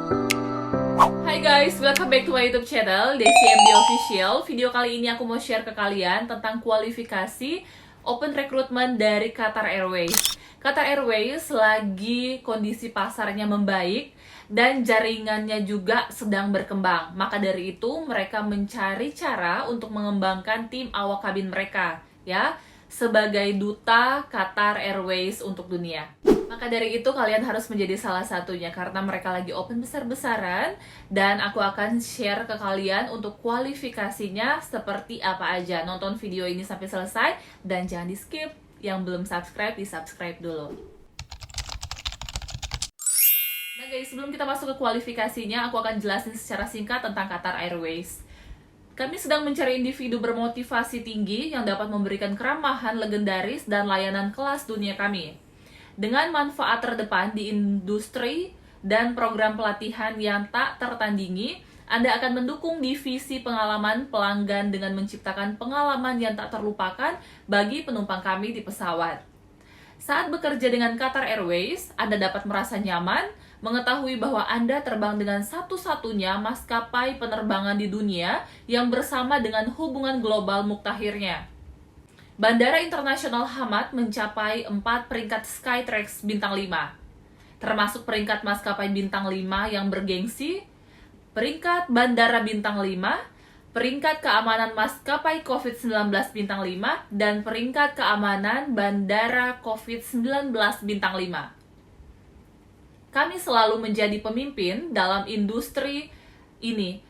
Hai guys, welcome back to my YouTube channel, Desi MD Official. Video kali ini aku mau share ke kalian tentang kualifikasi open recruitment dari Qatar Airways. Qatar Airways lagi kondisi pasarnya membaik dan jaringannya juga sedang berkembang. Maka dari itu mereka mencari cara untuk mengembangkan tim awak kabin mereka, ya, sebagai duta Qatar Airways untuk dunia. Maka dari itu kalian harus menjadi salah satunya karena mereka lagi open besar-besaran dan aku akan share ke kalian untuk kualifikasinya seperti apa aja. Nonton video ini sampai selesai dan jangan di-skip. Yang belum subscribe, di-subscribe dulu. Nah guys, sebelum kita masuk ke kualifikasinya, aku akan jelasin secara singkat tentang Qatar Airways. Kami sedang mencari individu bermotivasi tinggi yang dapat memberikan keramahan legendaris dan layanan kelas dunia kami. Dengan manfaat terdepan di industri dan program pelatihan yang tak tertandingi, Anda akan mendukung divisi pengalaman pelanggan dengan menciptakan pengalaman yang tak terlupakan bagi penumpang kami di pesawat. Saat bekerja dengan Qatar Airways, Anda dapat merasa nyaman, mengetahui bahwa Anda terbang dengan satu-satunya maskapai penerbangan di dunia yang bersama dengan hubungan global muktahirnya. Bandara Internasional Hamad mencapai 4 peringkat Skytrax bintang 5, termasuk peringkat maskapai bintang 5 yang bergengsi, peringkat Bandara bintang 5, peringkat keamanan maskapai COVID-19 bintang 5, dan peringkat keamanan Bandara COVID-19 bintang 5. Kami selalu menjadi pemimpin dalam industri ini.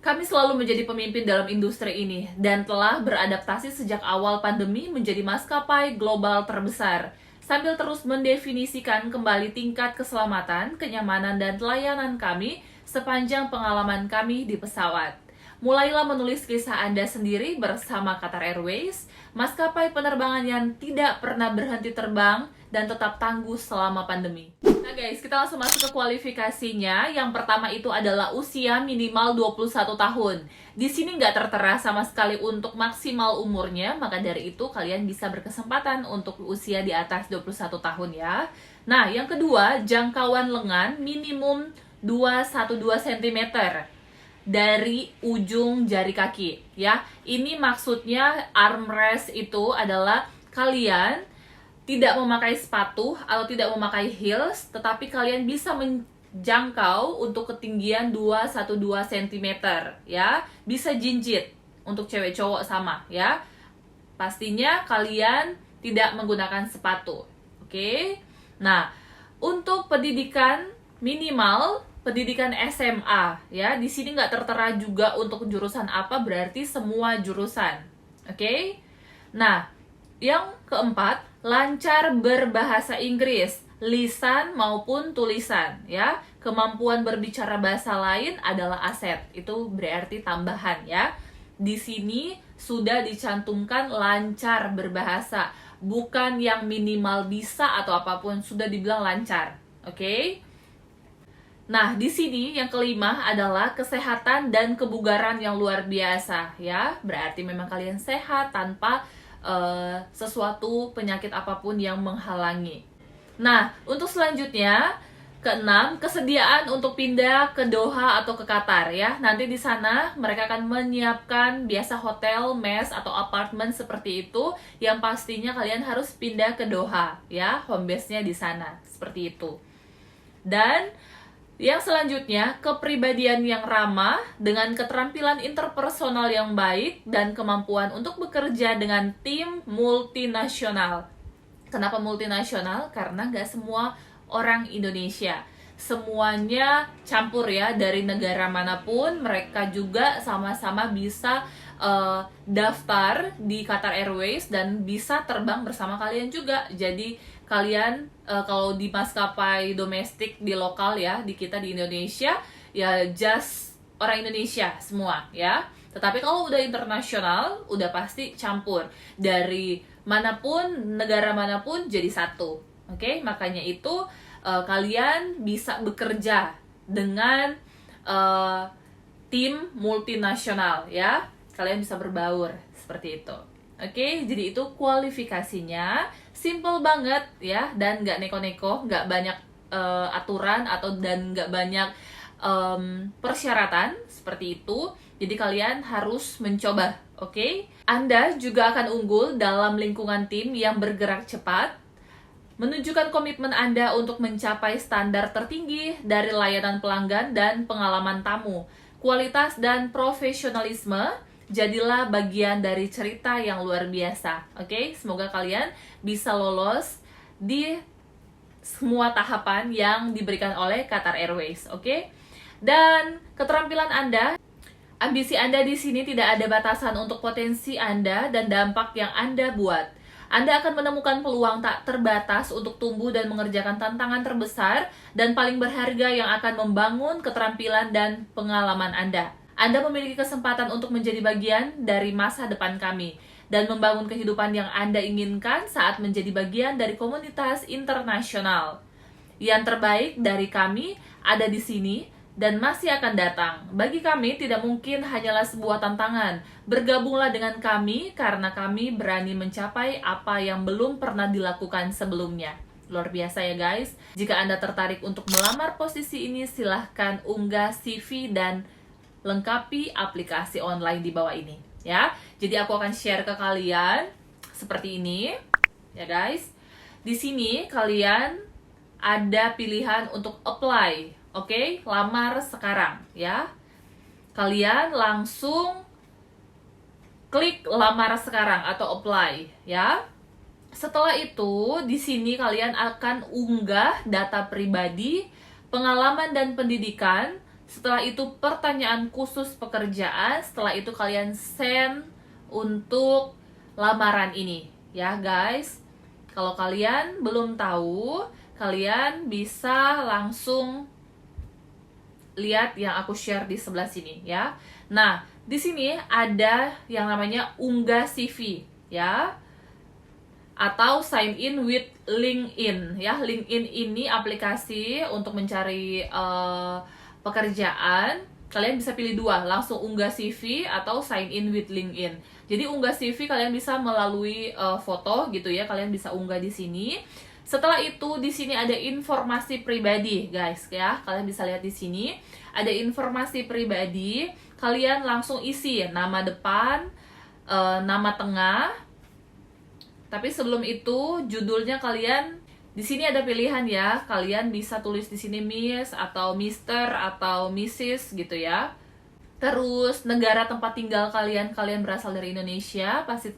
Kami selalu menjadi pemimpin dalam industri ini dan telah beradaptasi sejak awal pandemi menjadi maskapai global terbesar, sambil terus mendefinisikan kembali tingkat keselamatan, kenyamanan, dan layanan kami sepanjang pengalaman kami di pesawat. Mulailah menulis kisah Anda sendiri bersama Qatar Airways, maskapai penerbangan yang tidak pernah berhenti terbang dan tetap tangguh selama pandemi. Nah guys, kita langsung masuk ke kualifikasinya. Yang pertama itu adalah usia minimal 21 tahun. Di sini nggak tertera sama sekali untuk maksimal umurnya, maka dari itu kalian bisa berkesempatan untuk usia di atas 21 tahun ya. Nah, yang kedua, jangkauan lengan minimum 212 cm dari ujung jari kaki ya. Ini maksudnya armrest itu adalah kalian tidak memakai sepatu atau tidak memakai heels, tetapi kalian bisa menjangkau untuk ketinggian 212 cm ya. Bisa jinjit untuk cewek cowok sama ya. Pastinya kalian tidak menggunakan sepatu. Oke. Nah, untuk pendidikan minimal pendidikan SMA ya. Di sini nggak tertera juga untuk jurusan apa, berarti semua jurusan. Oke. Nah, yang keempat, lancar berbahasa Inggris, lisan maupun tulisan ya. Kemampuan berbicara bahasa lain adalah aset. Itu berarti tambahan ya. Di sini sudah dicantumkan lancar berbahasa, bukan yang minimal bisa atau apapun, sudah dibilang lancar. Oke? Nah, di sini yang kelima adalah kesehatan dan kebugaran yang luar biasa ya. Berarti memang kalian sehat tanpa sesuatu penyakit apapun yang menghalangi. Nah, untuk selanjutnya, keenam, kesediaan untuk pindah ke Doha atau ke Qatar ya. Nanti di sana mereka akan menyiapkan biasa hotel, mes atau apartemen seperti itu, yang pastinya kalian harus pindah ke Doha ya, home base-nya di sana, seperti itu. Dan yang selanjutnya, kepribadian yang ramah dengan keterampilan interpersonal yang baik dan kemampuan untuk bekerja dengan tim multinasional. Kenapa multinasional? Karena nggak semua orang Indonesia. Semuanya campur ya, dari negara manapun mereka juga sama-sama bisa daftar di Qatar Airways dan bisa terbang bersama kalian juga. Jadi kalian kalau di maskapai domestik di lokal ya, di kita di Indonesia ya just orang Indonesia semua ya. Tetapi kalau udah internasional udah pasti campur, dari manapun, negara manapun jadi satu. Oke, makanya itu kalian bisa bekerja dengan tim multinasional ya. Kalian bisa berbaur seperti itu. Oke, jadi itu kualifikasinya. Simple banget ya, dan nggak neko-neko, nggak banyak aturan dan nggak banyak persyaratan seperti itu. Jadi kalian harus mencoba, oke? Anda juga akan unggul dalam lingkungan tim yang bergerak cepat, menunjukkan komitmen Anda untuk mencapai standar tertinggi dari layanan pelanggan dan pengalaman tamu. Kualitas dan profesionalisme jadilah bagian dari cerita yang luar biasa. Oke, semoga kalian bisa lolos di semua tahapan yang diberikan oleh Qatar Airways. Oke, dan keterampilan Anda, ambisi Anda di sini tidak ada batasan untuk potensi Anda dan dampak yang Anda buat. Anda akan menemukan peluang tak terbatas untuk tumbuh dan mengerjakan tantangan terbesar dan paling berharga yang akan membangun keterampilan dan pengalaman Anda. Anda memiliki kesempatan untuk menjadi bagian dari masa depan kami dan membangun kehidupan yang Anda inginkan saat menjadi bagian dari komunitas internasional. Yang terbaik dari kami ada di sini dan masih akan datang. Bagi kami tidak mungkin hanyalah sebuah tantangan. Bergabunglah dengan kami karena kami berani mencapai apa yang belum pernah dilakukan sebelumnya. Luar biasa ya guys. Jika Anda tertarik untuk melamar posisi ini, silahkan unggah CV dan lengkapi aplikasi online di bawah ini ya. Jadi aku akan share ke kalian seperti ini ya guys. Di sini kalian ada pilihan untuk apply. Oke, lamar sekarang ya. Kalian langsung klik lamar sekarang atau apply ya. Setelah itu, di sini kalian akan unggah data pribadi, pengalaman dan pendidikan. Setelah itu pertanyaan khusus pekerjaan. Setelah itu kalian send untuk lamaran ini ya guys. Kalau kalian belum tahu, kalian bisa langsung lihat yang aku share di sebelah sini ya. Nah, di sini ada yang namanya unggah CV ya, atau sign in with LinkedIn ya. LinkedIn ini aplikasi untuk mencari pekerjaan. Kalian bisa pilih dua, langsung unggah CV atau sign in with LinkedIn. Jadi unggah CV kalian bisa melalui foto gitu ya, kalian bisa unggah di sini. Setelah itu di sini ada informasi pribadi, guys ya. Kalian bisa lihat di sini ada informasi pribadi. Kalian langsung isi nama depan, nama tengah. Tapi sebelum itu judulnya kalian di sini ada pilihan ya. Kalian bisa tulis di sini Miss atau Mister atau Mrs gitu ya. Terus negara tempat tinggal kalian berasal dari Indonesia, pasti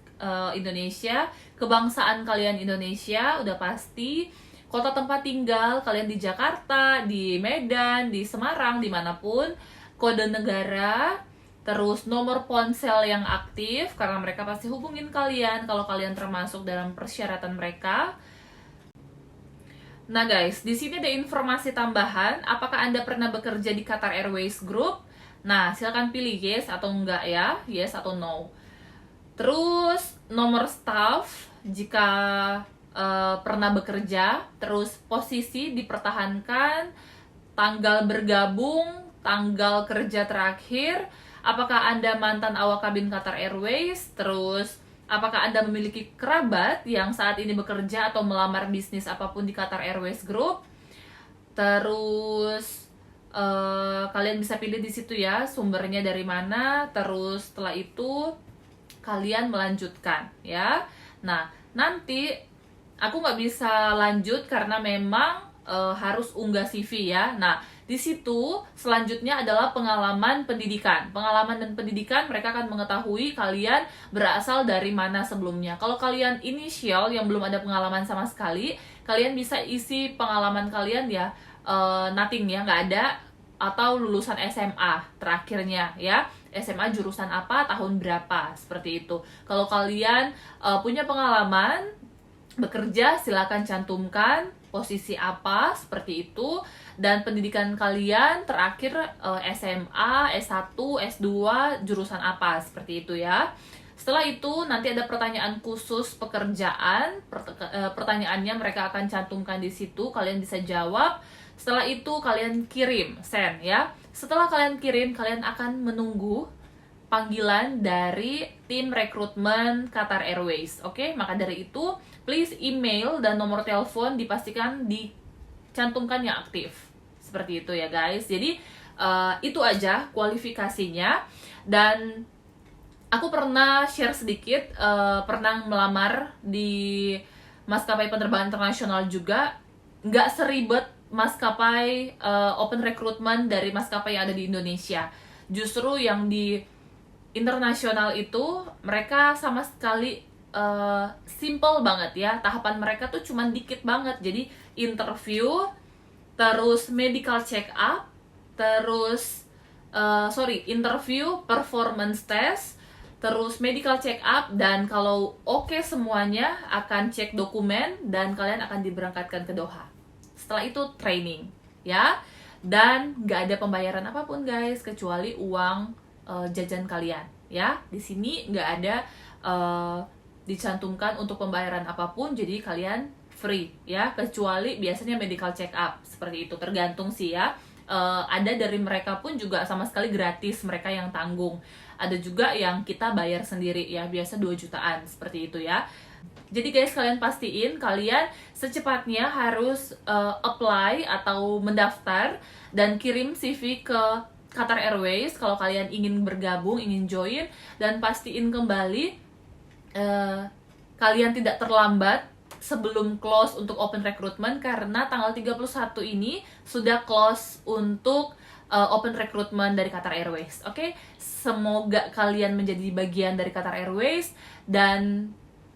Indonesia. Kebangsaan kalian Indonesia, udah pasti. Kota tempat tinggal kalian di Jakarta, di Medan, di Semarang, dimanapun. Kode negara, terus nomor ponsel yang aktif, karena mereka pasti hubungin kalian kalau kalian termasuk dalam persyaratan mereka. Nah guys, di sini ada informasi tambahan. Apakah Anda pernah bekerja di Qatar Airways Group? Nah, silakan pilih yes atau enggak ya, yes atau no. Terus nomor staff jika pernah bekerja, terus posisi dipertahankan, tanggal bergabung, tanggal kerja terakhir, apakah Anda mantan awak kabin Qatar Airways, terus apakah Anda memiliki kerabat yang saat ini bekerja atau melamar bisnis apapun di Qatar Airways Group. Terus kalian bisa pilih di situ ya, sumbernya dari mana. Terus setelah itu kalian melanjutkan ya. Nah, nanti aku nggak bisa lanjut karena memang harus unggah CV ya. Nah, di situ selanjutnya adalah pengalaman pendidikan. Pengalaman dan pendidikan mereka akan mengetahui kalian berasal dari mana sebelumnya. Kalau kalian inisial yang belum ada pengalaman sama sekali, kalian bisa isi pengalaman kalian ya, nothing ya, nggak ada, atau lulusan SMA terakhirnya ya, SMA jurusan apa, tahun berapa, seperti itu. Kalau kalian punya pengalaman bekerja, silakan cantumkan posisi apa, seperti itu. Dan pendidikan kalian terakhir SMA, S1, S2, jurusan apa, seperti itu ya. Setelah itu nanti ada pertanyaan khusus pekerjaan. Pertanyaannya mereka akan cantumkan di situ, kalian bisa jawab. Setelah itu kalian kirim, send ya. Setelah kalian kirim, kalian akan menunggu panggilan dari tim rekrutmen Qatar Airways. Oke, maka dari itu please email dan nomor telepon dipastikan dicantumkan yang aktif. Seperti itu ya guys. Jadi itu aja kualifikasinya. Dan aku pernah share sedikit, pernah melamar di maskapai penerbangan internasional juga. Nggak seribet maskapai open recruitment dari maskapai yang ada di Indonesia. Justru yang di internasional itu mereka sama sekali simple banget ya. Tahapan mereka tuh cuman dikit banget. Jadi interview, terus medical check up, terus interview, performance test, terus medical check up, dan kalau oke semuanya akan cek dokumen dan kalian akan diberangkatkan ke Doha. Setelah itu training ya. Dan nggak ada pembayaran apapun guys kecuali uang jajan kalian ya. Di sini nggak ada dicantumkan untuk pembayaran apapun, jadi kalian free ya, kecuali biasanya medical check up seperti itu, tergantung sih ya. Ada dari mereka pun juga sama sekali gratis, mereka yang tanggung. Ada juga yang kita bayar sendiri ya, biasa 2 jutaan seperti itu ya. Jadi guys, kalian pastiin kalian secepatnya harus apply atau mendaftar dan kirim CV ke Qatar Airways kalau kalian ingin bergabung, ingin join. Dan pastiin kembali kalian tidak terlambat sebelum close untuk open recruitment, karena tanggal 31 ini sudah close untuk open recruitment dari Qatar Airways. Oke, semoga kalian menjadi bagian dari Qatar Airways dan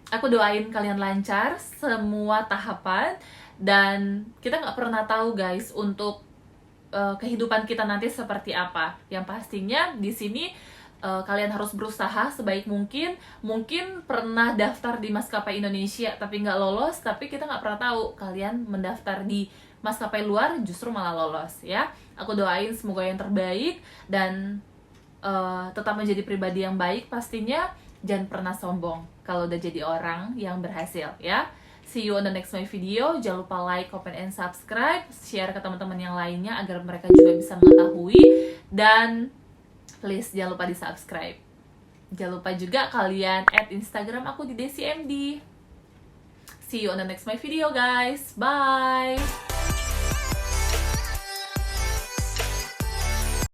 aku doain kalian lancar semua tahapan. Dan kita nggak pernah tahu guys untuk kehidupan kita nanti seperti apa. Yang pastinya di sini kalian harus berusaha sebaik mungkin. Mungkin pernah daftar di maskapai Indonesia tapi nggak lolos, tapi kita nggak pernah tahu kalian mendaftar di maskapai luar justru malah lolos ya. Aku doain semoga yang terbaik dan tetap menjadi pribadi yang baik pastinya. Jangan pernah sombong kalau udah jadi orang yang berhasil ya. See you on the next my video. Jangan lupa like, comment, and subscribe. Share ke teman-teman yang lainnya agar mereka juga bisa mengetahui. Dan please jangan lupa di subscribe. Jangan lupa juga kalian add Instagram aku di DesiMD. See you on the next my video guys. Bye.